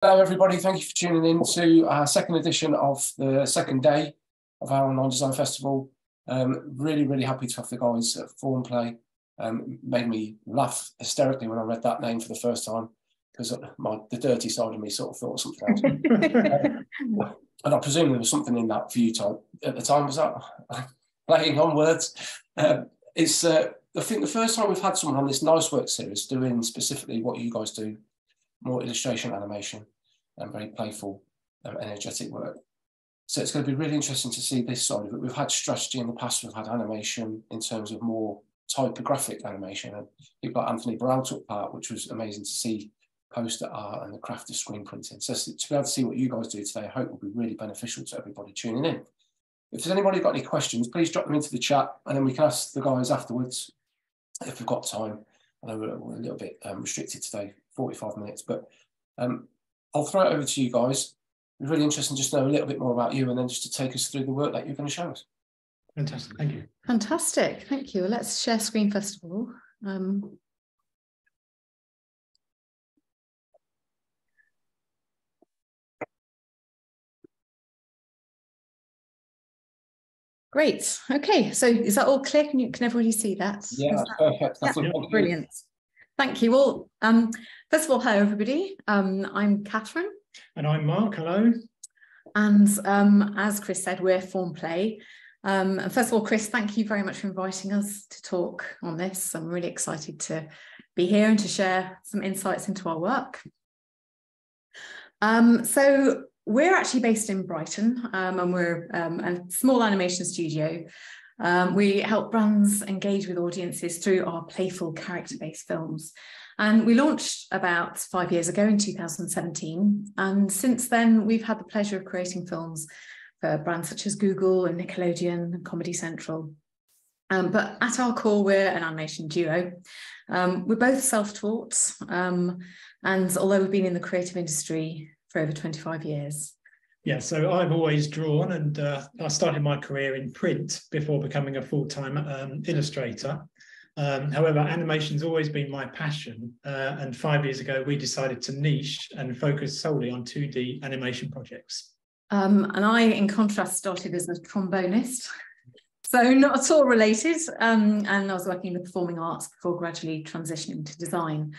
Hello everybody, thank you for tuning in to our second edition of the second day of our Online Design Festival. Really happy to have the guys at Formplay. Made me laugh hysterically when I read that name for the first time, because the dirty side of me sort of thought of something else. And I presume there was something in that for you at the time. Was that playing on words? I think the first time we've had someone on this Nice Work series doing specifically what you guys do, more illustration, animation, and very playful, energetic work. So it's going to be really interesting to see this side of it. We've had strategy in the past, we've had animation in terms of more typographic animation, and people like Anthony Burrell took part, which was amazing to see poster art and the craft of screen printing. So to be able to see what you guys do today, I hope will be really beneficial to everybody tuning in. If there's anybody got any questions, please drop them into the chat, and then we can ask the guys afterwards if we've got time. I know we're a little bit restricted today, 45 minutes, but I'll throw it over to you guys. It's really interesting just to know a little bit more about you, and then just to take us through the work that you're going to show us. Fantastic, thank you. Fantastic, thank you. Let's share screen first of all. Great. Okay, so is that all clear? Can everybody see that? Yeah, that's perfect. That's brilliant. Thank you all. First of all, hello everybody. I'm Catherine. And I'm Mark. Hello. And as Chris said, we're Formplay. And first of all, Chris, thank you very much for inviting us to talk on this. I'm really excited to be here and to share some insights into our work. So we're actually based in Brighton, and we're a small animation studio. We help brands engage with audiences through our playful character-based films. And we launched about 5 years ago in 2017. And since then, we've had the pleasure of creating films for brands such as Google and Nickelodeon and Comedy Central. But at our core, we're an animation duo. We're both self-taught, and although we've been in the creative industry for over 25 years. Yeah, so I've always drawn, and I started my career in print before becoming a full-time illustrator. However, animation's always been my passion, and 5 years ago we decided to niche and focus solely on 2D animation projects. And I, in contrast, started as a trombonist, so not at all related, and I was working in the performing arts before gradually transitioning to design.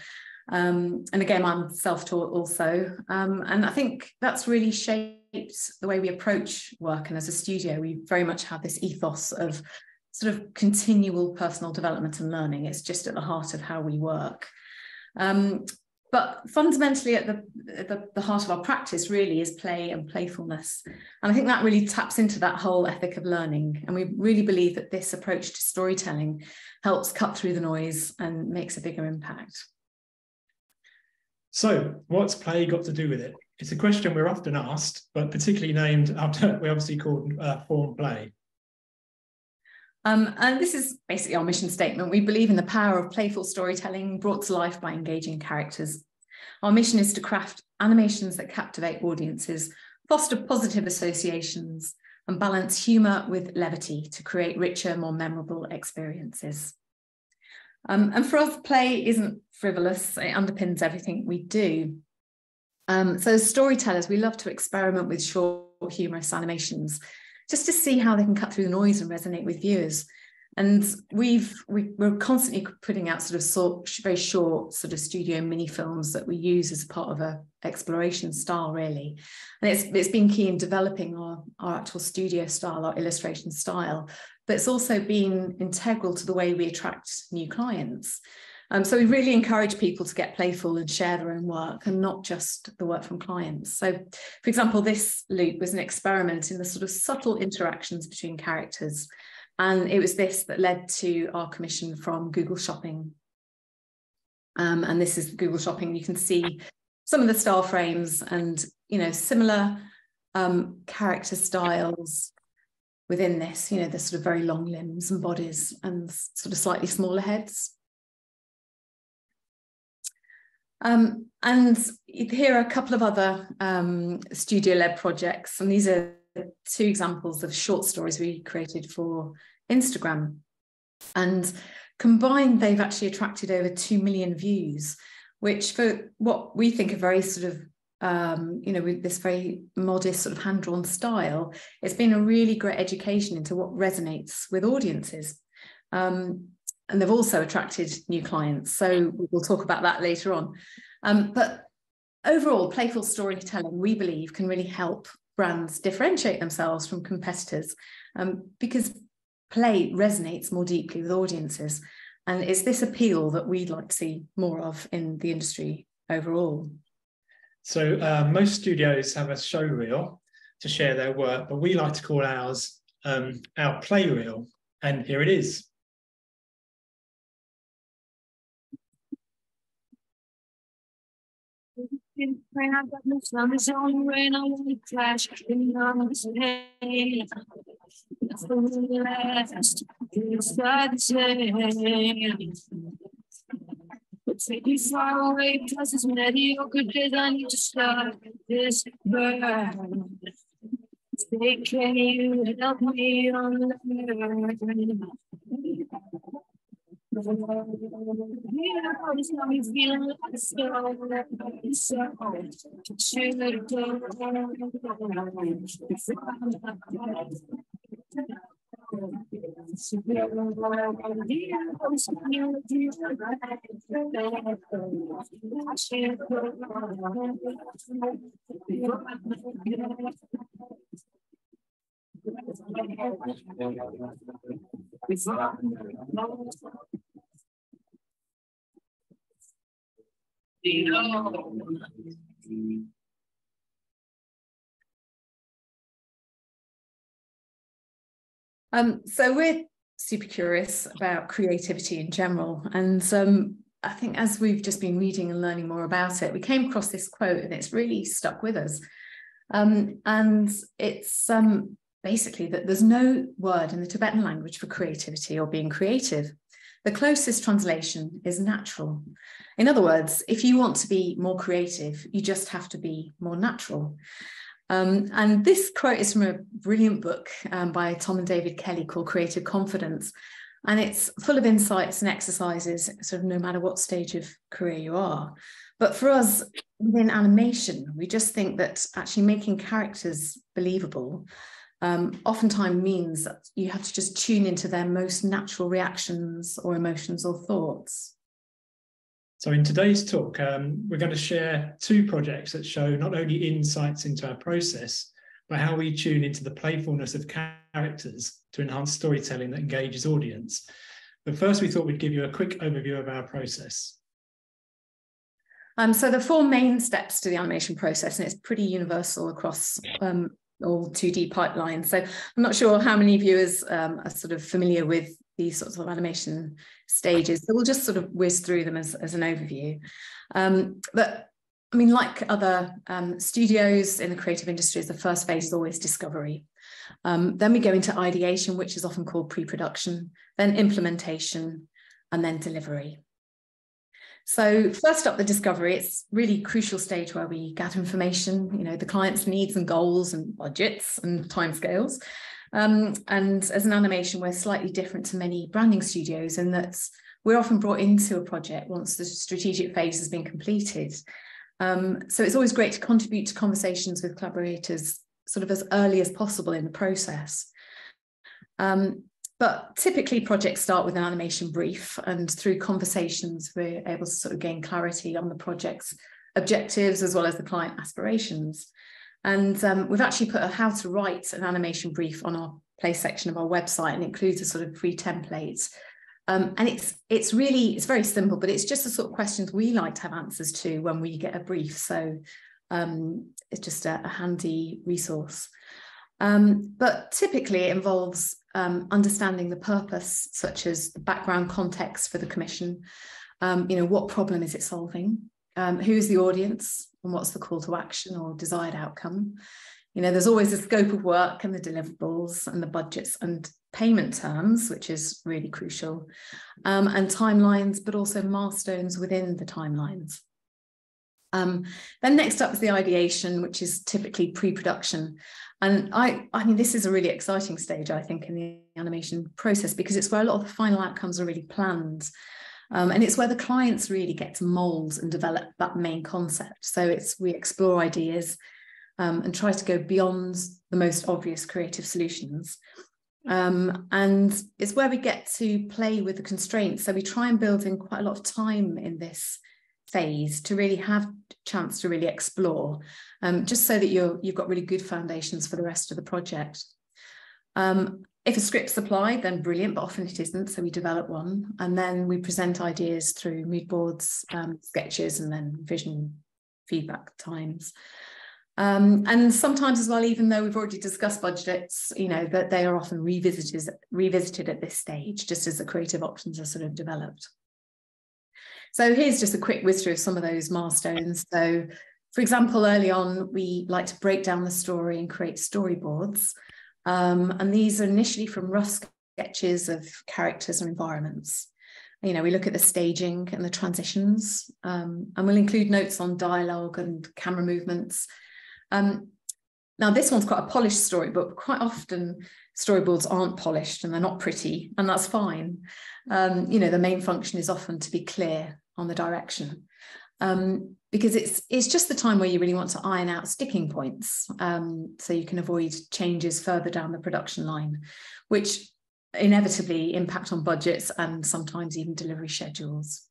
And again, I'm self-taught also, and I think that's really shaped the way we approach work. And as a studio, we very much have this ethos of sort of continual personal development and learning. It's just at the heart of how we work. But fundamentally at the heart of our practice really is play and playfulness. And I think that really taps into that whole ethic of learning. And we really believe that this approach to storytelling helps cut through the noise and makes a bigger impact. So what's play got to do with it? It's a question we're often asked, but particularly named after, we obviously called Formplay. And this is basically our mission statement. We believe in the power of playful storytelling brought to life by engaging characters. Our mission is to craft animations that captivate audiences, foster positive associations, and balance humour with levity to create richer, more memorable experiences. And for us, play isn't frivolous. It underpins everything we do. So as storytellers, we love to experiment with short, humorous animations just to see how they can cut through the noise and resonate with viewers. And we're constantly putting out very short sort of studio mini films that we use as part of a exploration style, really. And it's been key in developing our actual studio style, our illustration style, but it's also been integral to the way we attract new clients. So we really encourage people to get playful and share their own work, and not just the work from clients. So, for example, this loop was an experiment in the sort of subtle interactions between characters. And it was this that led to our commission from Google Shopping. And this is Google Shopping. You can see some of the style frames and, similar character styles within this, the sort of very long limbs and bodies and sort of slightly smaller heads. And here are a couple of other studio-led projects, and these are two examples of short stories we created for Instagram. And combined, they've actually attracted over 2 million views, which for what we think are very sort of with this very modest sort of hand-drawn style, it's been a really great education into what resonates with audiences. And they've also attracted new clients. So we'll talk about that later on. But overall, playful storytelling, we believe, can really help brands differentiate themselves from competitors, because play resonates more deeply with audiences. And it's this appeal that we'd like to see more of in the industry overall. So most studios have a show reel to share their work, but we like to call ours our play reel. And here it is. When I got no summer's on rain, I want to crash in arms of pain. That's the last, it's the same. But take me far away, plus it's mediocre days. I need to start this burn. Take care of you, help me on the learn. It's got me feeling like So we're super curious about creativity in general. And I think as we've just been reading and learning more about it, we came across this quote and it's really stuck with us. And it's basically that there's no word in the Tibetan language for creativity or being creative. The closest translation is natural. In other words, if you want to be more creative, you just have to be more natural. And this quote is from a brilliant book by Tom and David Kelly called Creative Confidence. And it's full of insights and exercises, sort of no matter what stage of career you are. But for us, within animation, we just think that actually making characters believable oftentimes means that you have to just tune into their most natural reactions or emotions or thoughts. So in today's talk, we're going to share two projects that show not only insights into our process, but how we tune into the playfulness of characters to enhance storytelling that engages audience. But first, we thought we'd give you a quick overview of our process. So there are four main steps to the animation process, and it's pretty universal across all 2D pipelines. So I'm not sure how many viewers are sort of familiar with these sorts of animation stages. So we'll just sort of whiz through them as an overview. But I mean, like other studios in the creative industries, the first phase is always discovery. Then we go into ideation, which is often called pre-production, then implementation, and then delivery. So first up, the discovery. It's really a crucial stage where we gather information, the client's needs and goals and budgets and timescales. And as an animation, we're slightly different to many branding studios in that we're often brought into a project once the strategic phase has been completed. So it's always great to contribute to conversations with collaborators sort of as early as possible in the process. But typically projects start with an animation brief, and through conversations, we're able to sort of gain clarity on the project's objectives as well as the client aspirations. And we've actually put a how to write an animation brief on our play section of our website, and it includes a sort of free template. And it's very simple, but it's just the sort of questions we like to have answers to when we get a brief. So it's just a handy resource. But typically it involves understanding the purpose, such as the background context for the commission. What problem is it solving? Who's the audience? And what's the call to action or desired outcome? There's always a scope of work and the deliverables and the budgets and payment terms, which is really crucial, and timelines, but also milestones within the timelines. Then next up is the ideation, which is typically pre-production. And I mean, this is a really exciting stage, I think, in the animation process, because it's where a lot of the final outcomes are really planned. And it's where the clients really get to mould and develop that main concept. So we explore ideas and try to go beyond the most obvious creative solutions. And it's where we get to play with the constraints. So we try and build in quite a lot of time in this phase to really have a chance to really explore, just so that you've got really good foundations for the rest of the project. If a script's applied, then brilliant, but often it isn't. So we develop one, and then we present ideas through mood boards, sketches, and then vision feedback times. And sometimes as well, even though we've already discussed budgets, you know, that they are often revisited at this stage, just as the creative options are sort of developed. So here's just a quick whiz through of some of those milestones. So, for example, early on, we like to break down the story and create storyboards. And these are initially from rough sketches of characters and environments. You know, we look at the staging and the transitions, and we'll include notes on dialogue and camera movements. Now, this one's quite a polished story, but quite often storyboards aren't polished and they're not pretty, and that's fine. You know, the main function is often to be clear on the direction, because it's just the time where you really want to iron out sticking points, so you can avoid changes further down the production line, which inevitably impact on budgets and sometimes even delivery schedules.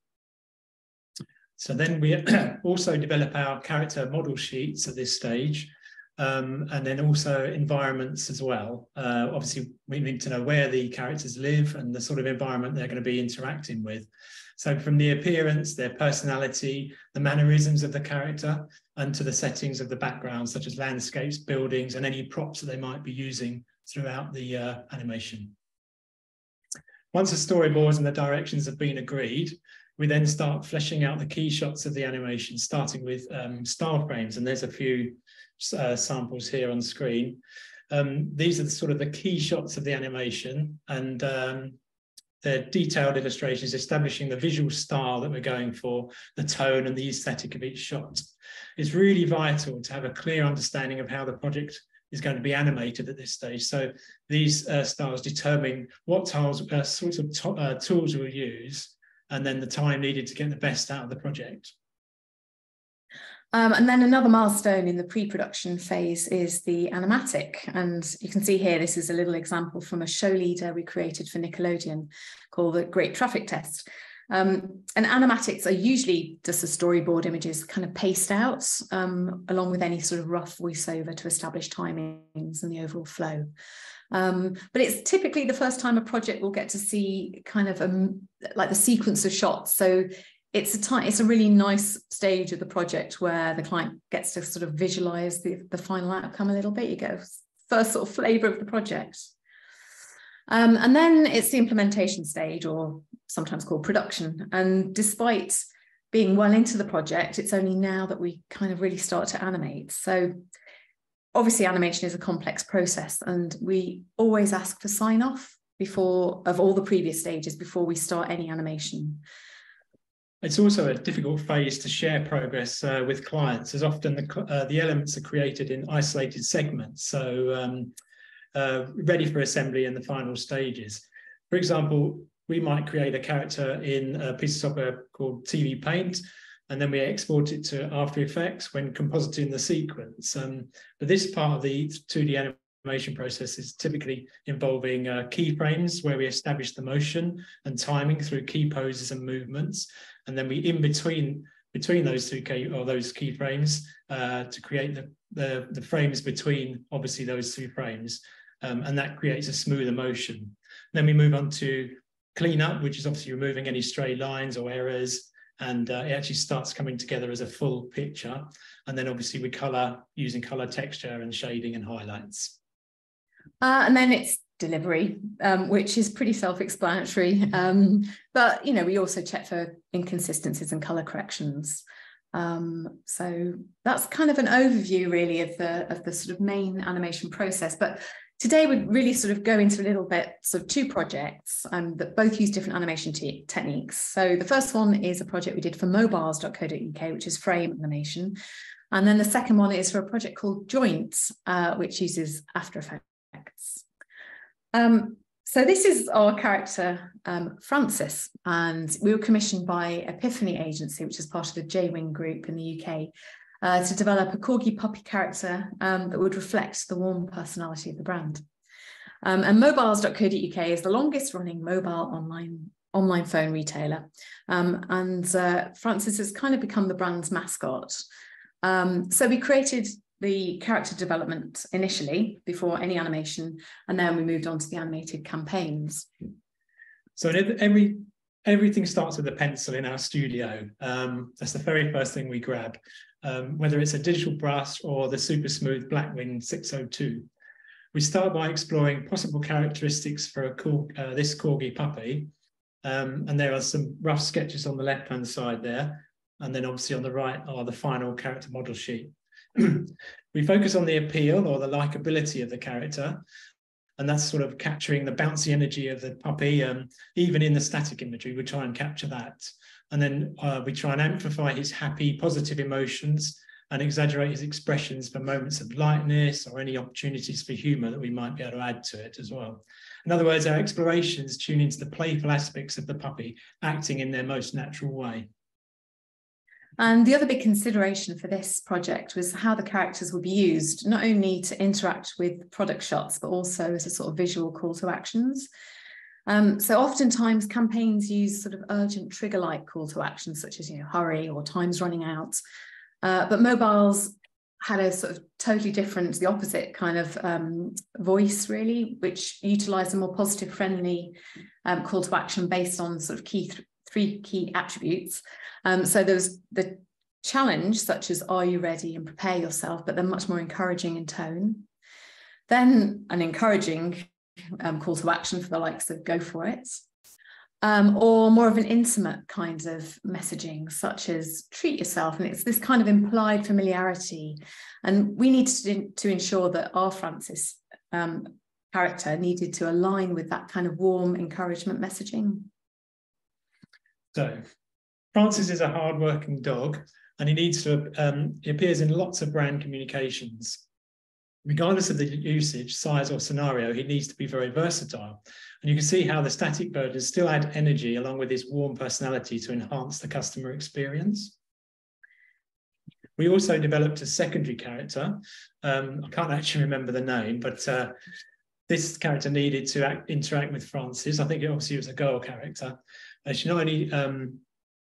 So then we also develop our character model sheets at this stage, and then also environments as well. Obviously, we need to know where the characters live and the sort of environment they're going to be interacting with. So from the appearance, their personality, the mannerisms of the character, and to the settings of the background, such as landscapes, buildings, and any props that they might be using throughout the animation. Once the storyboards and the directions have been agreed, we then start fleshing out the key shots of the animation, starting with style frames. And there's a few samples here on screen. These are sort of the key shots of the animation, and they're detailed illustrations establishing the visual style that we're going for, the tone and the aesthetic of each shot. It's really vital to have a clear understanding of how the project is going to be animated at this stage. So these styles determine what sorts of tools we'll use, and then the time needed to get the best out of the project. And then another milestone in the pre-production phase is the animatic. And you can see here, this is a little example from a show leader we created for Nickelodeon called the Great Traffic Test. And animatics are usually just the storyboard images kind of paced out, along with any sort of rough voiceover to establish timings and the overall flow. But it's typically the first time a project will get to see kind of like the sequence of shots. So it's a really nice stage of the project where the client gets to sort of visualize the final outcome a little bit. You get first sort of flavor of the project. And then it's the implementation stage, or sometimes called production. And despite being well into the project, it's only now that we kind of really start to animate. So obviously animation is a complex process, and we always ask for sign-off of all the previous stages before we start any animation. It's also a difficult phase to share progress with clients, as often the elements are created in isolated segments, so ready for assembly in the final stages. For example, we might create a character in a piece of software called TV Paint, and then we export it to After Effects when compositing the sequence. But this part of the 2D animation process is typically involving keyframes, where we establish the motion and timing through key poses and movements. And then we in between those those keyframes to create the frames between, obviously, those two frames. And that creates a smoother motion. Then we move on to cleanup, which is obviously removing any stray lines or errors. And it actually starts coming together as a full picture. And then obviously we color using color texture and shading and highlights. And then it's delivery, which is pretty self-explanatory. But, you know, we also check for inconsistencies and color corrections. So that's kind of an overview, really, of the sort of main animation process. But today we'd really sort of go into a little bit sort of two projects that both use different animation techniques. So the first one is a project we did for mobiles.co.uk, which is frame animation. And then the second one is for a project called Joints, which uses After Effects. So this is our character, Francis, and we were commissioned by Epiphany Agency, which is part of the J-Wing group in the UK, to develop a corgi puppy character that would reflect the warm personality of the brand. And mobiles.co.uk is the longest running mobile online phone retailer. And Francis has kind of become the brand's mascot. So we created the character development initially before any animation, and then we moved on to the animated campaigns. So everything starts with a pencil in our studio. That's the very first thing we grab, whether it's a digital brush or the super smooth Blackwing 602. We start by exploring possible characteristics for this corgi puppy. And there are some rough sketches on the left-hand side there. And then obviously on the right are the final character model sheet. We focus on the appeal or the likability of the character, and that's sort of capturing the bouncy energy of the puppy. Even in the static imagery, we try and capture that. And then we try and amplify his happy, positive emotions and exaggerate his expressions for moments of lightness or any opportunities for humour that we might be able to add to it as well. In other words, our explorations tune into the playful aspects of the puppy acting in their most natural way. And the other big consideration for this project was how the characters would be used, not only to interact with product shots, but also as a sort of visual call to actions. So oftentimes campaigns use sort of urgent trigger-like call to actions, such as, hurry or time's running out. But mobiles had a sort of totally different, the opposite kind of voice, really, which utilised a more positive, friendly call to action based on sort of three key attributes. So there was the challenge, such as, are you ready, and prepare yourself, but they're much more encouraging in tone. Then an encouraging call to action for the likes of go for it. Or more of an intimate kind of messaging, such as treat yourself. And it's this kind of implied familiarity. And we needed to ensure that our Francis character needed to align with that kind of warm encouragement messaging. So Francis is a hard-working dog, and he needs to, he appears in lots of brand communications. Regardless of the usage, size, or scenario, he needs to be very versatile. And you can see how the static versions still add energy along with his warm personality to enhance the customer experience. We also developed a secondary character. I can't actually remember the name, but this character needed to interact with Francis. I think it obviously was a girl character. She not only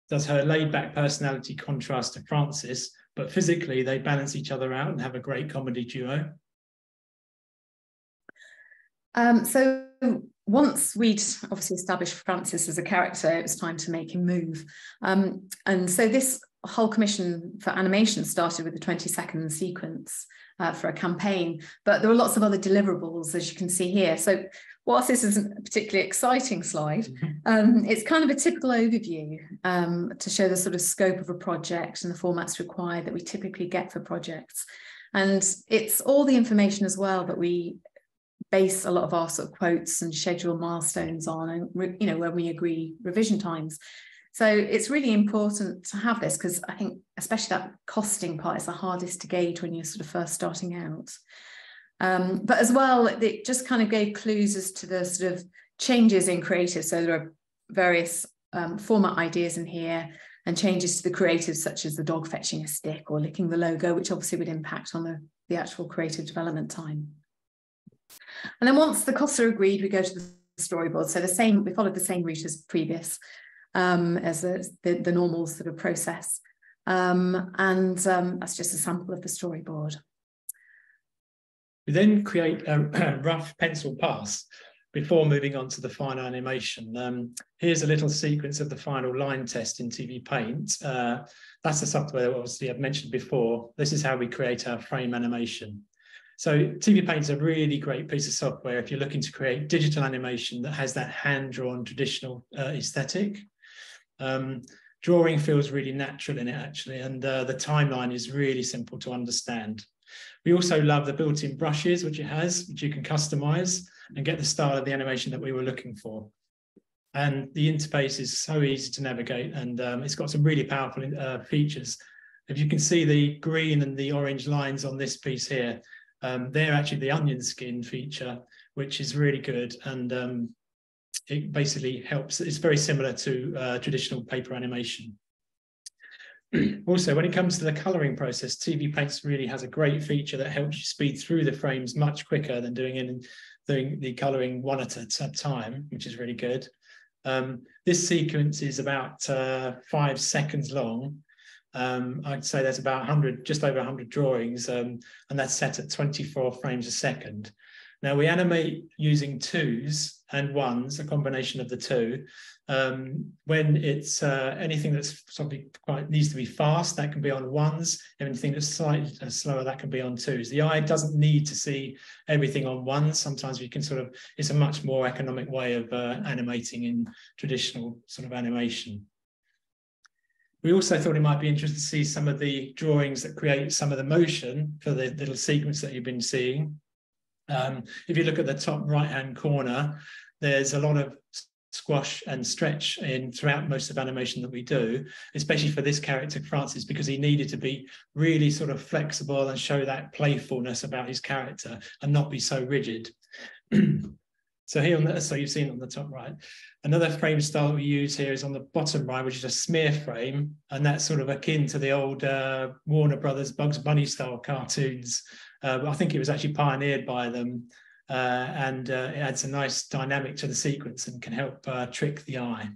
does her laid-back personality contrast to Francis, but physically they balance each other out and have a great comedy duo. So once we'd obviously established Francis as a character, it was time to make him move. And so this whole commission for animation started with a 20-second sequence for a campaign, but there were lots of other deliverables, as you can see here. So whilst this isn't a particularly exciting slide, it's kind of a typical overview to show the sort of scope of a project and the formats required that we typically get for projects. And it's all the information as well that we base a lot of our sort of quotes and schedule milestones on, and when we agree revision times. So it's really important to have this, because I think especially that costing part is the hardest to gauge when you're sort of first starting out. But as well, it just kind of gave clues as to the sort of changes in creative. So there are various format ideas in here, and changes to the creatives, such as the dog fetching a stick or licking the logo, which obviously would impact on the actual creative development time. And then once the costs are agreed, we go to the storyboard. So we followed the same route as previous, as the normal sort of process. That's just a sample of the storyboard. We then create a rough pencil pass before moving on to the final animation. Here's a little sequence of the final line test in TV Paint. That's the software that obviously I've mentioned before. This is how we create our frame animation. So TV Paint's a really great piece of software if you're looking to create digital animation that has that hand-drawn traditional aesthetic. Drawing feels really natural in it, actually, and the timeline is really simple to understand. We also love the built-in brushes, which it has, which you can customize and get the style of the animation that we were looking for. And the interface is so easy to navigate, and it's got some really powerful features. If you can see the green and the orange lines on this piece here, they're actually the onion skin feature, which is really good. And it basically helps. It's very similar to traditional paper animation. Also, when it comes to the colouring process, TV Paints really has a great feature that helps you speed through the frames much quicker than doing the colouring one at a time, which is really good. This sequence is about 5 seconds long. I'd say there's about 100, just over 100 drawings, and that's set at 24 frames a second. Now we animate using 2s and 1s, a combination of the two. When it's anything that's quite needs to be fast, that can be on 1s. Anything that's slightly slower, that can be on 2s. The eye doesn't need to see everything on 1s. Sometimes we can it's a much more economic way of animating in traditional sort of animation. We also thought it might be interesting to see some of the drawings that create some of the motion for the little sequence that you've been seeing. If you look at the top right-hand corner, there's a lot of squash and stretch throughout most of animation that we do, especially for this character, Francis, because he needed to be really sort of flexible and show that playfulness about his character and not be so rigid. So here, so you've seen on the top right. Another frame style that we use here is on the bottom right, which is a smear frame, and that's sort of akin to the old Warner Brothers Bugs Bunny style cartoons. I think it was actually pioneered by them, and it adds a nice dynamic to the sequence and can help trick the eye.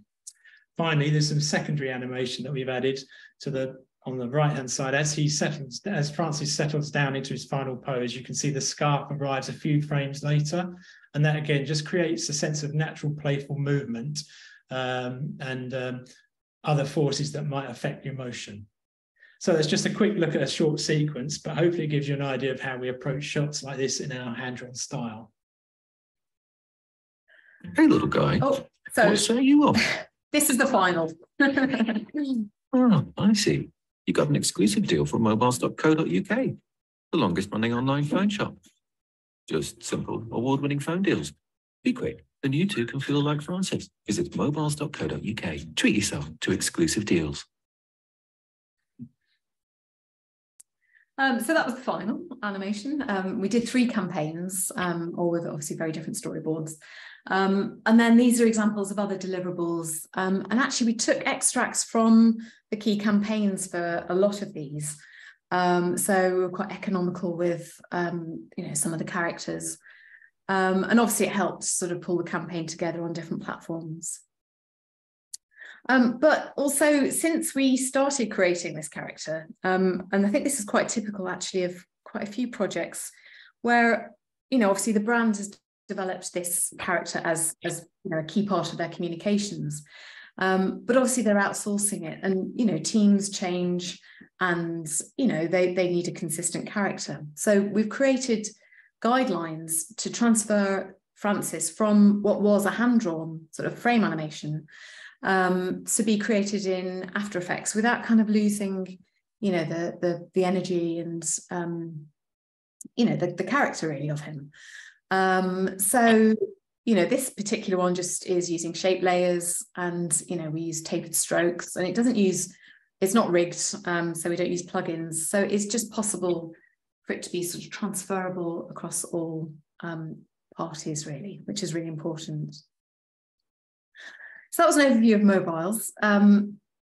Finally, there's some secondary animation that we've added to on the right-hand side. As Francis settles down into his final pose, you can see the scarf arrives a few frames later, and that again just creates a sense of natural, playful movement and other forces that might affect your motion. So that's just a quick look at a short sequence, but hopefully it gives you an idea of how we approach shots like this in our hand-drawn style. Hey, little guy. Oh, so what say you off? This is the final. Oh, I see. You got an exclusive deal from mobiles.co.uk, the longest running online phone shop. Just simple, award-winning phone deals. Be quick, and you too can feel like Francis. Visit mobiles.co.uk. Treat yourself to exclusive deals. So that was the final animation. We did 3 campaigns, all with obviously very different storyboards. And then these are examples of other deliverables. And actually we took extracts from the key campaigns for a lot of these. So we were quite economical with some of the characters. And obviously it helped sort of pull the campaign together on different platforms. But also, since we started creating this character, and I think this is quite typical actually of quite a few projects where, obviously the brand has developed this character as a key part of their communications. But obviously they're outsourcing it, and, teams change and, they need a consistent character. So we've created guidelines to transfer Francis from what was a hand-drawn sort of frame animation to be created in After Effects without kind of losing, the energy and, the character really of him. So, this particular one just is using shape layers, and, we use tapered strokes, and it's not rigged, so we don't use plugins. So it's just possible for it to be sort of transferable across all parties really, which is really important. So that was an overview of mobiles.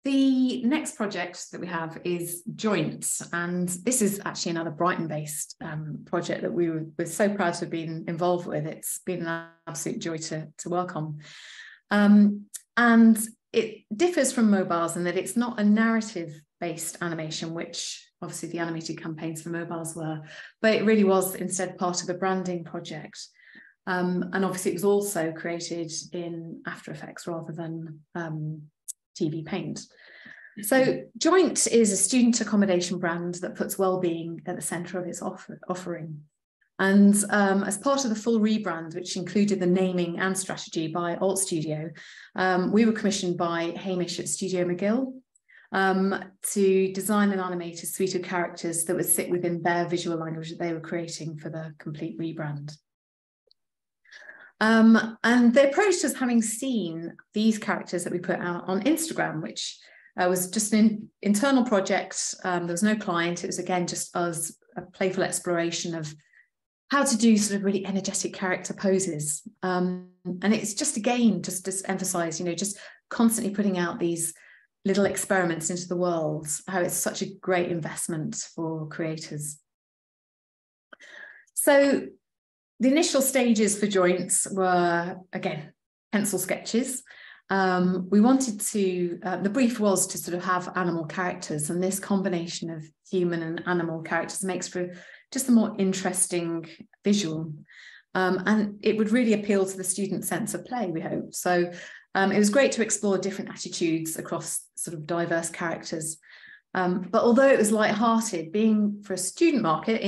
The next project that we have is Joint, and this is actually another Brighton-based project that we're so proud to have been involved with. It's been an absolute joy to work on. And it differs from mobiles in that it's not a narrative-based animation, which obviously the animated campaigns for mobiles were, but it really was instead part of a branding project. And obviously it was also created in After Effects rather than TV Paint. So Joint is a student accommodation brand that puts well-being at the centre of its offering. And as part of the full rebrand, which included the naming and strategy by Alt Studio, we were commissioned by Hamish at Studio McGill to design and animate a suite of characters that would sit within their visual language that they were creating for the complete rebrand. And they approached us having seen these characters that we put out on Instagram, which was just an internal project. There was no client. It was, again, just us, a playful exploration of how to do sort of really energetic character poses. And it's just, again, just to emphasize, just constantly putting out these little experiments into the world, how it's such a great investment for creators. So the initial stages for Joints were, again, pencil sketches. We wanted to, the brief was to sort of have animal characters, and this combination of human and animal characters makes for just a more interesting visual. And it would really appeal to the student sense of play, we hope. So it was great to explore different attitudes across sort of diverse characters. But although it was light-hearted, being for a student market,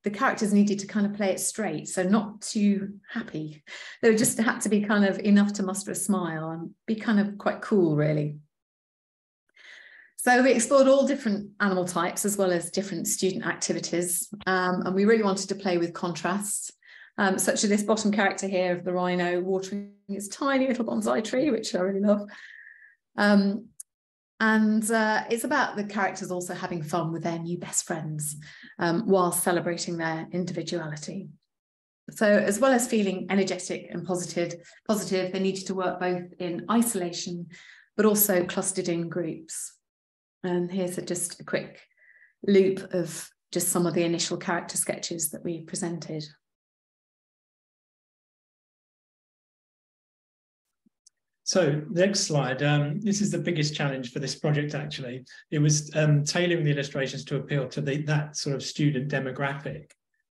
the characters needed to kind of play it straight, so not too happy. They just had to be kind of enough to muster a smile and be kind of quite cool, really. So we explored all different animal types as well as different student activities, and we really wanted to play with contrasts, such as this bottom character here of the rhino watering its tiny little bonsai tree, which I really love. And it's about the characters also having fun with their new best friends while celebrating their individuality. So as well as feeling energetic and positive, they needed to work both in isolation, but also clustered in groups. And here's just a quick loop of just some of the initial character sketches that we presented. So next slide, this is the biggest challenge for this project, actually. It was tailoring the illustrations to appeal to that sort of student demographic.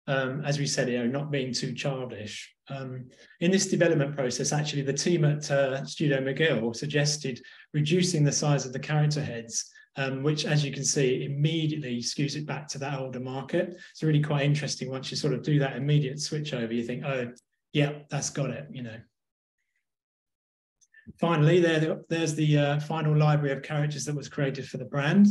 As we said, not being too childish. In this development process, actually, the team at Studio McGill suggested reducing the size of the character heads, which, as you can see, immediately skews it back to that older market. It's really quite interesting once you sort of do that immediate switch over, you think, oh, yeah, that's got it, Finally, there's the final library of characters that was created for the brand,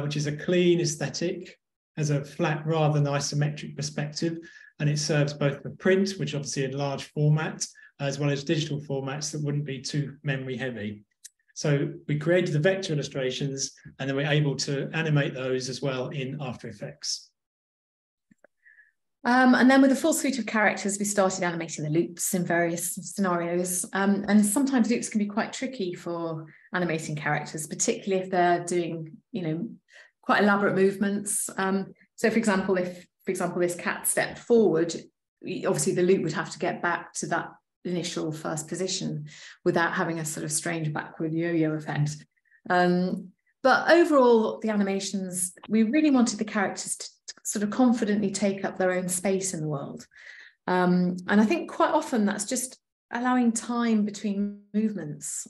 which is a clean aesthetic, has a flat rather than isometric perspective, and it serves both the print, which obviously in large format, as well as digital formats that wouldn't be too memory heavy. So we created the vector illustrations, and then we're able to animate those as well in After Effects. And then with a full suite of characters, we started animating the loops in various scenarios. And sometimes loops can be quite tricky for animating characters, particularly if they're doing, quite elaborate movements. So for example, if this cat stepped forward, obviously the loop would have to get back to that initial first position without having a sort of strange backward yo-yo effect. But overall, the animations, we really wanted the characters to sort of confidently take up their own space in the world. And I think quite often that's just allowing time between movements.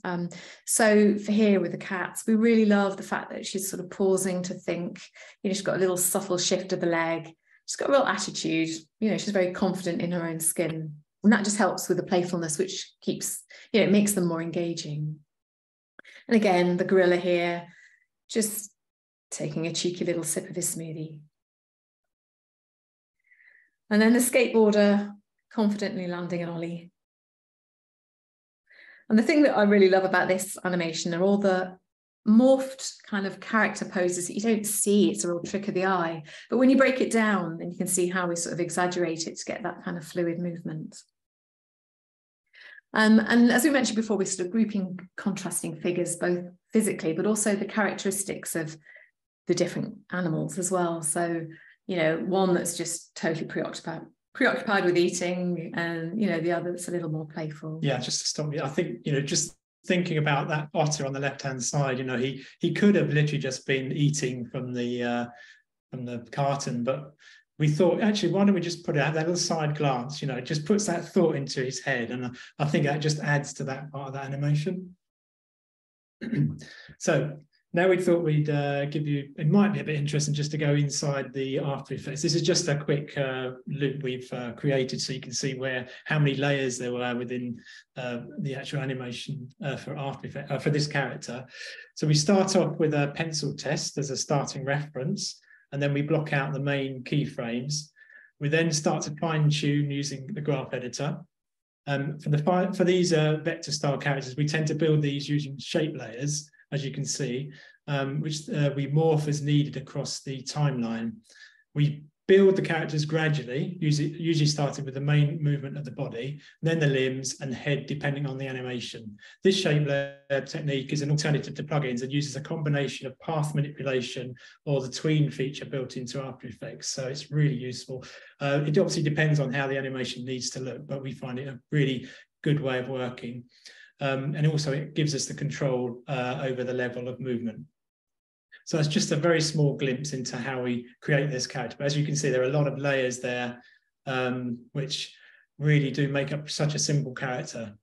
So for here with the cats, we really love the fact that she's sort of pausing to think, she's got a little subtle shift of the leg. She's got a real attitude, she's very confident in her own skin. And that just helps with the playfulness, which keeps, it makes them more engaging. And again, the gorilla here, just taking a cheeky little sip of his smoothie. And then the skateboarder confidently landing an ollie. And the thing that I really love about this animation are all the morphed kind of character poses that you don't see. It's a real trick of the eye. But when you break it down, then you can see how we sort of exaggerate it to get that kind of fluid movement. And as we mentioned before, we're sort of grouping contrasting figures, both physically, but also the characteristics of the different animals as well. So, one that's just totally preoccupied with eating, and, the other that's a little more playful. Yeah, just to stop you, I think, just thinking about that otter on the left-hand side, he could have literally just been eating from the carton, but we thought, actually, why don't we just put that little side glance, it just puts that thought into his head. And I think that just adds to that part of the animation. So now we thought we'd give you, it might be a bit interesting just to go inside the After Effects. This is just a quick loop we've created so you can see how many layers there were within the actual animation for After Effects, for this character. So we start off with a pencil test as a starting reference, and then we block out the main keyframes. We then start to fine tune using the graph editor. For these vector style characters, we tend to build these using shape layers, as you can see, which we morph as needed across the timeline. We build the characters gradually, usually starting with the main movement of the body, then the limbs and head, depending on the animation. This shape layer technique is an alternative to plugins and uses a combination of path manipulation or the tween feature built into After Effects. So it's really useful. It obviously depends on how the animation needs to look, but we find it a really good way of working. And also it gives us the control over the level of movement. So it's just a very small glimpse into how we create this character. But as you can see, there are a lot of layers there, which really do make up such a simple character.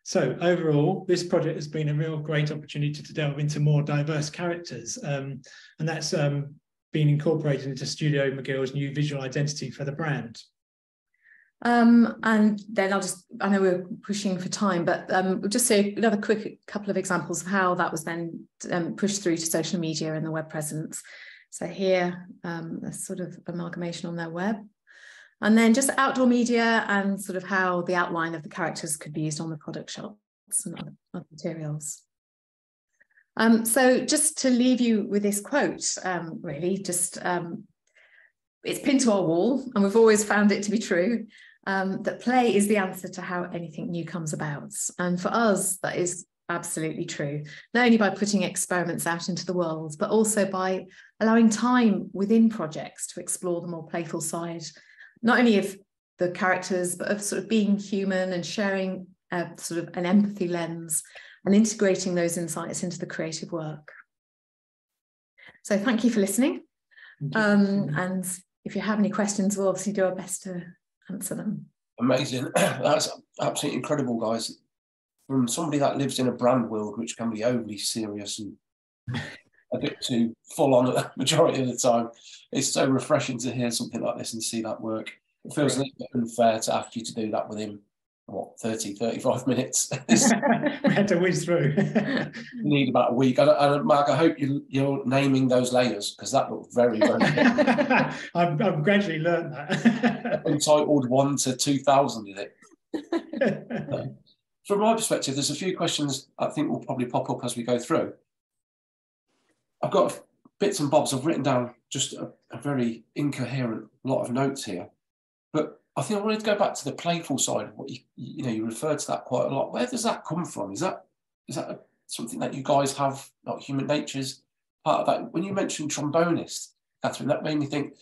So overall, this project has been a real great opportunity to delve into more diverse characters. And that's been incorporated into Studio McGill's new visual identity for the brand. And then I know we're pushing for time, but we'll just say another quick couple of examples of how that was then pushed through to social media and the web presence. So here, a sort of amalgamation on their web. And then just outdoor media and sort of how the outline of the characters could be used on the product shots and other materials. So just to leave you with this quote, really, just it's pinned to our wall, and we've always found it to be true. That play is the answer to how anything new comes about. And for us, that is absolutely true, not only by putting experiments out into the world, but also by allowing time within projects to explore the more playful side, not only of the characters, but of sort of being human and sharing sort of an empathy lens and integrating those insights into the creative work. So thank you for listening. And if you have any questions, we'll obviously do our best to answer them. Amazing. That's absolutely incredible, guys. From somebody that lives in a brand world, which can be overly serious and a bit too full on the majority of the time, it's so refreshing to hear something like this and see that work. It feels a little bit unfair to ask you to do that within, what, 30, 35 minutes. We had to whiz through. You need about a week. And Mark, I hope you're naming those layers, because that looked very, very good. I've gradually learned that. Entitled 1 to 2000, is it? From my perspective, there's a few questions I think will probably pop up as we go through. I've got bits and bobs. I've written down just a very incoherent lot of notes here. But I think I wanted to go back to the playful side of what you referred to that quite a lot. Where does that come from? Is that something that you guys have, like human nature's part of that? When you mentioned trombonist, Catherine, that made me think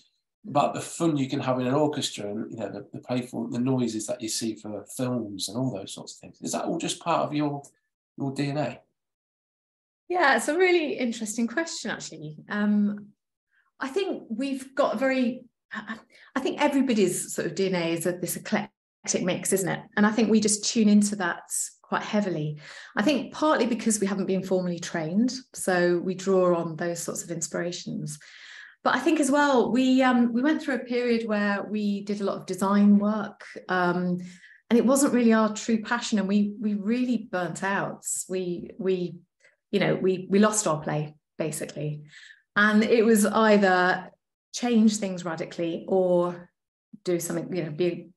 about the fun you can have in an orchestra and the playful, the noises that you see for films and all those sorts of things. Is that all just part of your DNA? Yeah, it's a really interesting question, actually. I think we've got a very, I think everybody's sort of DNA is this eclectic mix, isn't it? And I think we just tune into that quite heavily. I think partly because we haven't been formally trained, so we draw on those sorts of inspirations. But I think as well, we went through a period where we did a lot of design work, and it wasn't really our true passion, and we really burnt out. We lost our play, basically. And it was either change things radically or do something,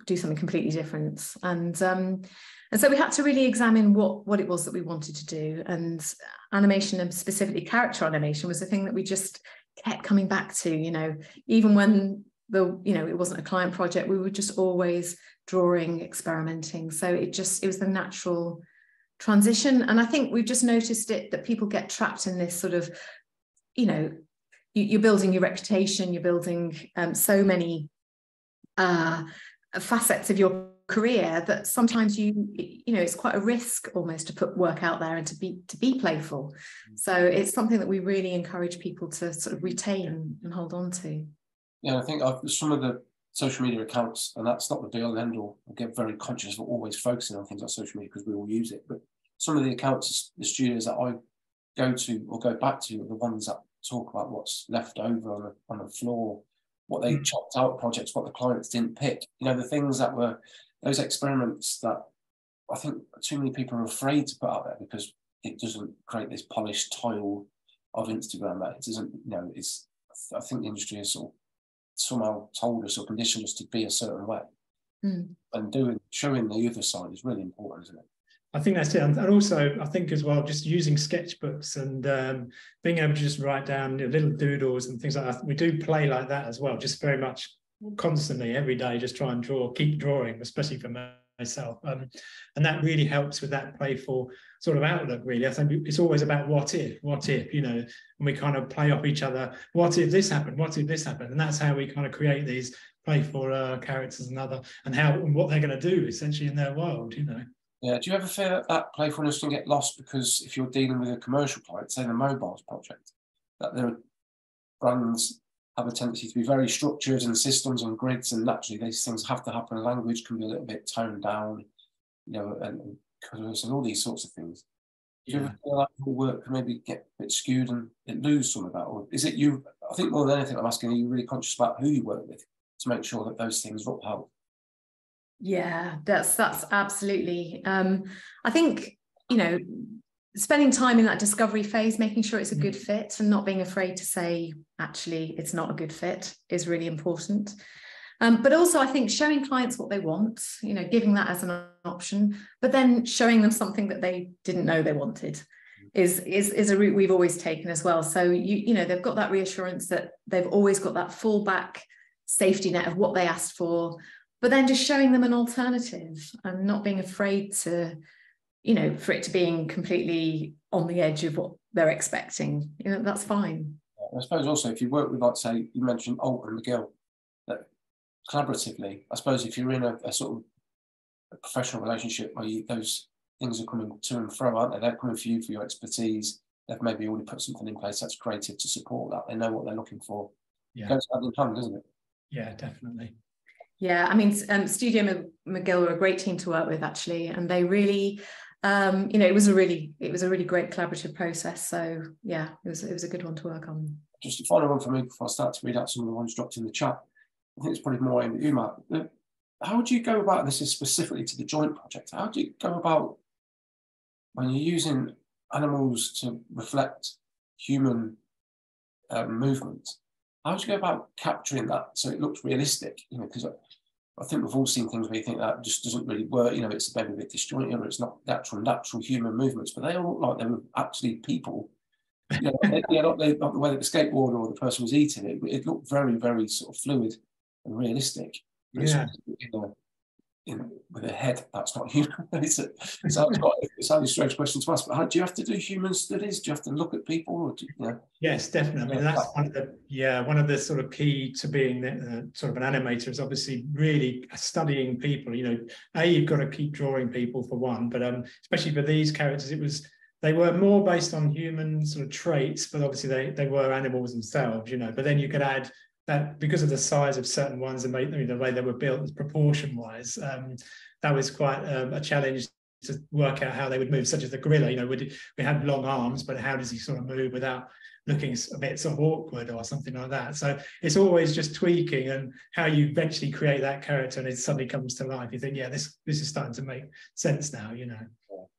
do something completely different. And so we had to really examine what it was that we wanted to do. And animation, and specifically character animation, was the thing that we just kept coming back to, even when it wasn't a client project, we were just always drawing, experimenting. So it was the natural transition. And I think we've just noticed that people get trapped in this sort of, you're building your reputation, you're building so many facets of your career that sometimes it's quite a risk almost to put work out there and to be playful. So it's something that we really encourage people to sort of retain and hold on to. Yeah, I think some of the social media accounts, and that's not the be all and end all. I get very conscious of always focusing on things like social media because we all use it. But some of the accounts, the studios that I go to or go back to, are the ones that talk about what's left over on the floor, what they chopped out projects, what the clients didn't pick. The things that were those experiments that I think too many people are afraid to put out there because it doesn't create this polished tile of Instagram. That it doesn't, I think the industry has sort of somehow told us or conditioned us to be a certain way. And showing the other side is really important, isn't it? I think that's it. And also, I think as well, just using sketchbooks and being able to just write down little doodles and things like that. We do play like that as well, just very much constantly, every day, just try and draw, keep drawing, especially for myself. And that really helps with that playful sort of outlook, really. I think it's always about what if, you know, and we kind of play off each other. What if this happened? What if this happened? And that's how we kind of create these playful characters and what they're going to do essentially in their world, you know. Yeah, do you ever feel that that playfulness can get lost because if you're dealing with a commercial client, say the mobiles project, that their brands have a tendency to be very structured and systems and grids, and naturally these things have to happen. Language can be a little bit toned down, you know, and colours and all these sorts of things. Do you ever feel like your work can maybe get a bit skewed and it lose some of that? Or is it you, I think more than anything I'm asking, are you really conscious about who you work with to make sure that those things are upheld? Yeah, that's absolutely. I think, you know, spending time in that discovery phase, making sure it's a good fit and not being afraid to say, actually, it's not a good fit is really important. But also, I think showing clients what they want, you know, giving that as an option, but then showing them something that they didn't know they wanted is a route we've always taken as well. So, you know, they've got that reassurance that they've always got that fallback safety net of what they asked for, but then just showing them an alternative and not being afraid to, you know, for it to being completely on the edge of what they're expecting. You know, that's fine. I suppose also if you work with, like, say, you mentioned Alt and McGill, that collaboratively, I suppose if you're in a sort of a professional relationship where those things are coming to and fro, aren't they? They're coming for you for your expertise. They've maybe already put something in place that's creative to support that. They know what they're looking for. Yeah. It goes hand in hand, doesn't it? Yeah, definitely. Yeah, I mean, Studio McGill were a great team to work with, actually, and they really, you know, it was a really great collaborative process. So yeah, it was a good one to work on. Just a final one for me before I start to read out some of the ones dropped in the chat. I think it's probably more aimed at you, Mark. How do you go about, this is specifically to the joint project, how do you go about when you're using animals to reflect human movement? How do you go about capturing that so it looks realistic? You know, because I think we've all seen things where you think that just doesn't really work. You know, it's maybe a bit disjointed, or it's not natural human movements, but they all look like they were actually people. You know, not the way that the skateboarder or the person was eating it. It looked very, very sort of fluid and realistic. Yeah. With a head that's not human. It's a strange question to ask, but do you have to do human studies? Do you have to look at people? Or Yes, definitely. I mean, that's one of the sort of key to being sort of an animator is obviously really studying people. You know, you've got to keep drawing people for one, but especially for these characters, they were more based on human sort of traits, but obviously they were animals themselves. You know, but then you could add that because of the size of certain ones and the way they were built proportion-wise, that was quite a challenge to work out how they would move, such as the gorilla. You know, we had long arms, but how does he sort of move without looking a bit sort of awkward or something like that? So it's always just tweaking and how you eventually create that character and it suddenly comes to life. You think, yeah, this is starting to make sense now, you know.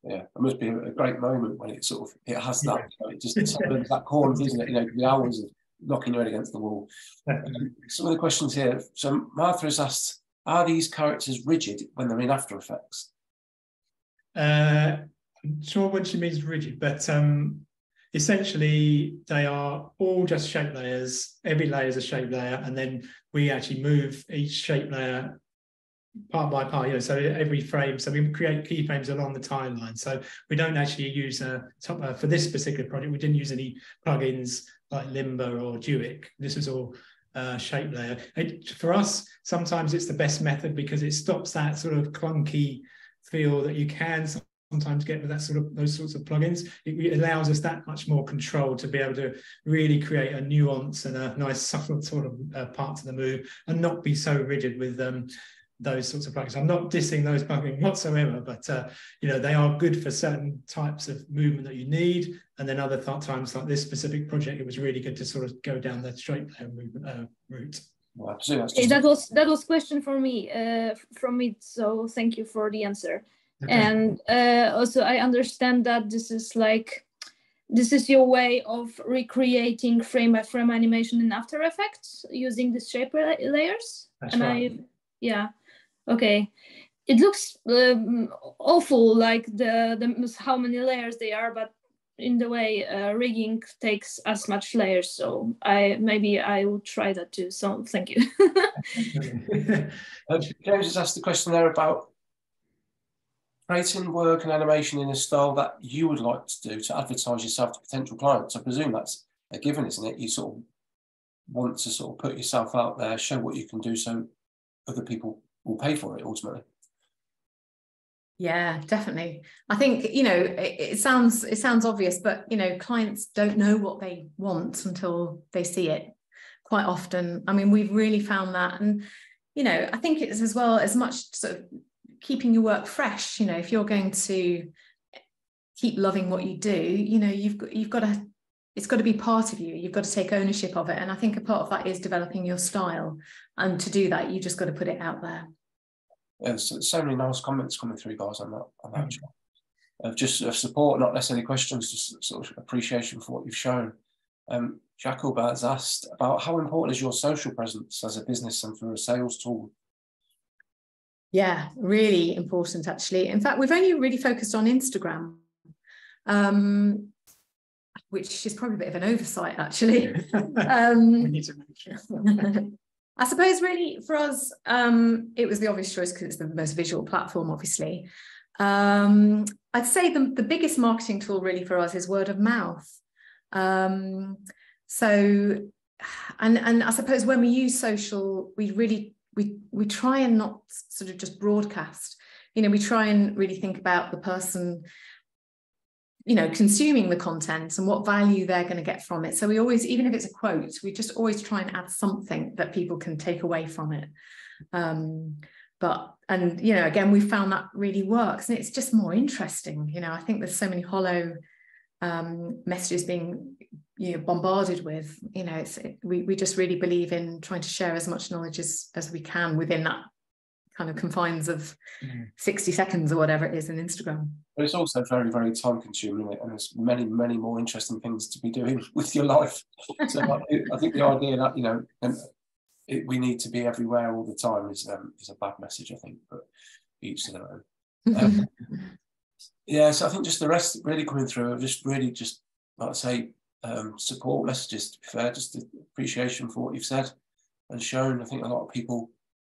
Yeah, it must be a great moment when it sort of, it has that, you know, it just turns that corner, doesn't it? You know, the hours of knocking your head against the wall. Some of the questions here. So Martha has asked, are these characters rigid when they're in After Effects? I'm sure what she means rigid, but essentially they are all just shape layers. Every layer is a shape layer, and then we actually move each shape layer part by part, you know, so every frame, so we create keyframes along the timeline. So we don't actually use for this particular project, we didn't use any plugins like Limbo or Duik. This is all shape layer. For us, sometimes it's the best method because it stops that sort of clunky feel that you can sometimes get with those sorts of plugins. It allows us that much more control to be able to really create a nuance and a nice subtle sort of part to the move and not be so rigid with those sorts of plugins. I'm not dissing those plugins whatsoever, but you know, they are good for certain types of movement that you need, and then other times, like this specific project, it was really good to sort of go down the straight layer movement route. Well, that was question for me from me. So thank you for the answer. Okay. And also, I understand that this is your way of recreating frame by frame animation in After Effects using the shape layers. That's right. Yeah. Okay. it looks awful, like the how many layers they are, but in the way rigging takes as much layers. So maybe I will try that too. So thank you. James has asked the question there about creating work and animation in a style that you would like to do to advertise yourself to potential clients. I presume that's a given, isn't it? You sort of want to sort of put yourself out there, show what you can do, so other people will pay for it ultimately. Yeah, definitely. I think, you know, it sounds obvious, but, you know, clients don't know what they want until they see it quite often. I mean, we've really found that. And, you know, I think it's as well as much sort of keeping your work fresh. You know, if you're going to keep loving what you do, you know, you've got to, it's got to be part of you. You've got to take ownership of it. And I think a part of that is developing your style. And to do that, you just got to put it out there. Yeah, so many nice comments coming through, guys, on that chat. Just support, not necessarily questions, just sort of appreciation for what you've shown. Jacob has asked about how important is your social presence as a business and for a sales tool? Yeah, really important, actually. In fact, we've only really focused on Instagram, which is probably a bit of an oversight, actually. We need to make sure. I suppose really for us, it was the obvious choice because it's the most visual platform, obviously. I'd say the biggest marketing tool really for us is word of mouth. So, and I suppose when we use social, we try and not sort of just broadcast. You know, we try and really think about the person, you know, consuming the content and what value they're going to get from it. So we always, even if it's a quote, we just always try and add something that people can take away from it. And, you know, again, we found that really works and it's just more interesting. You know, I think there's so many hollow messages being, you know, bombarded with, you know, we just really believe in trying to share as much knowledge as we can within that kind of confines of 60 seconds or whatever it is in Instagram. But it's also very, very time consuming, and there's many, many more interesting things to be doing with your life. So I think the idea that, you know, we need to be everywhere all the time is a bad message, I think, but each to their own. Yeah, so I think just the rest really coming through, just like I say, support messages, to be fair, just the appreciation for what you've said and shown. I think a lot of people,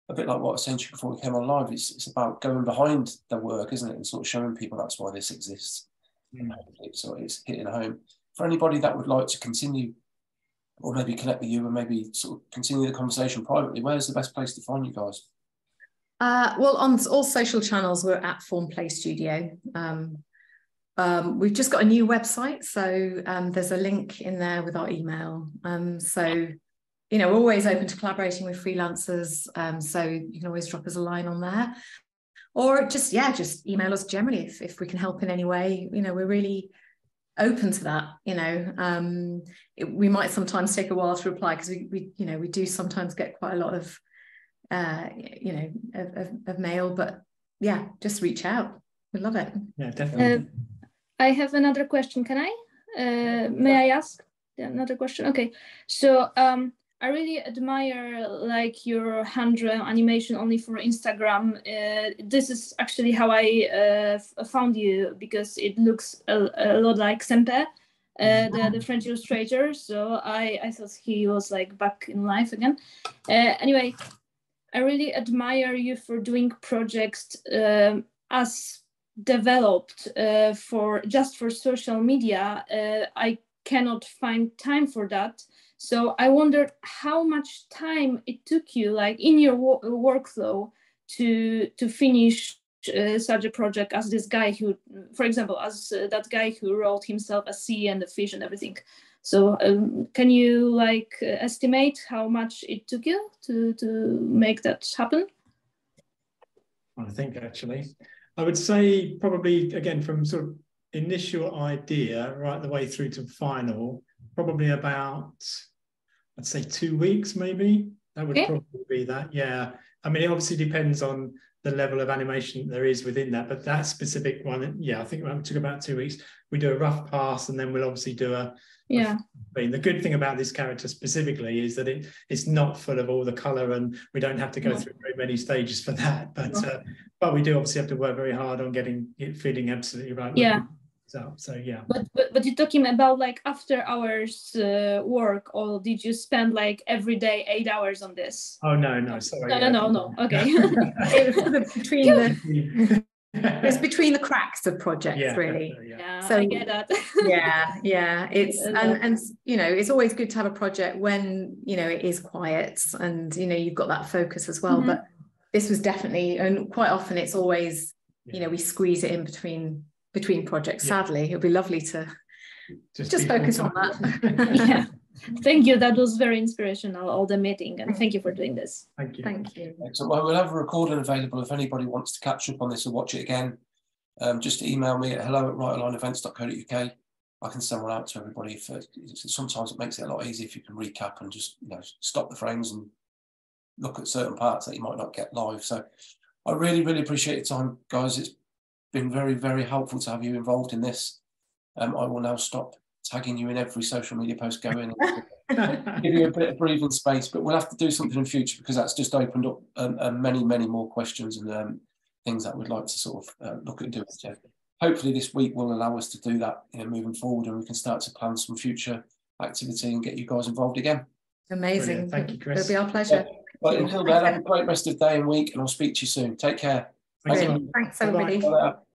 a bit like what I said to you before we came on live, it's about going behind the work, isn't it? And sort of showing people that's why this exists. So it's hitting home. For anybody that would like to continue or maybe connect with you and maybe sort of continue the conversation privately, where's the best place to find you guys? Well, on all social channels, we're at Formplay Studio. We've just got a new website, so there's a link in there with our email. So, you know, we're always open to collaborating with freelancers. So you can always drop us a line on there, or just email us generally if we can help in any way. You know, we're really open to that. You know, we might sometimes take a while to reply because we do sometimes get quite a lot of of mail, but yeah, just reach out. We love it. Yeah, definitely. I have another question. Can I? May I ask another question? Okay. So I really admire like your hand-drawn animation only for Instagram. This is actually how I found you, because it looks a lot like Semper, the French illustrator. So I thought he was like back in life again. Anyway, I really admire you for doing projects as developed for social media. I cannot find time for that. So I wondered how much time it took you, like in your workflow, to finish such a project as this guy who, for example, as that guy who wrote himself a sea and a fish and everything. So can you like estimate how much it took you to make that happen? I think actually, I would say probably, again, from sort of initial idea right the way through to final, probably about, I'd say 2 weeks maybe. That would probably be that. Yeah. I mean, it obviously depends on the level of animation there is within that. But that specific one, yeah, I think it took about 2 weeks. We do a rough pass, and then we'll obviously do a the good thing about this character specifically is that it's not full of all the colour, and we don't have to go through very many stages for that. But we do obviously have to work very hard on getting it feeling absolutely right. Yeah. So yeah. But you're talking about like after hours work, or did you spend like every day 8 hours on this? Oh no, sorry. No. Okay. It's between the cracks of projects, really. Yeah, so I get that. yeah. It's and you know, it's always good to have a project when, you know, it is quiet and, you know, you've got that focus as well. But this was definitely, and quite often it's always, you know, we squeeze it in between projects. Sadly, it would be lovely to just focus on that. Yeah. Thank you. That was very inspirational, all the meeting, and thank you for doing this. Thank you. Excellent. Well, we'll have a recording available if anybody wants to catch up on this or watch it again. Just email me at hello@rightalignevents.co.uk. I can send one out to everybody. Sometimes it makes it a lot easier if you can recap and just, you know, stop the frames and look at certain parts that you might not get live. So I really, really appreciate your time, guys. It's been very, very helpful to have you involved in this. I will now stop tagging you in every social media post going and give you a bit of breathing space, but we'll have to do something in future because that's just opened up many, many more questions and things that we'd like to sort of look at doing. So hopefully this week will allow us to do that, you know, moving forward, and we can start to plan some future activity and get you guys involved again. Amazing. Brilliant. Thank you, Chris. It'll be our pleasure. But until then, have a great rest of the day and week, and I'll speak to you soon. Take care. Thanks everybody. Bye.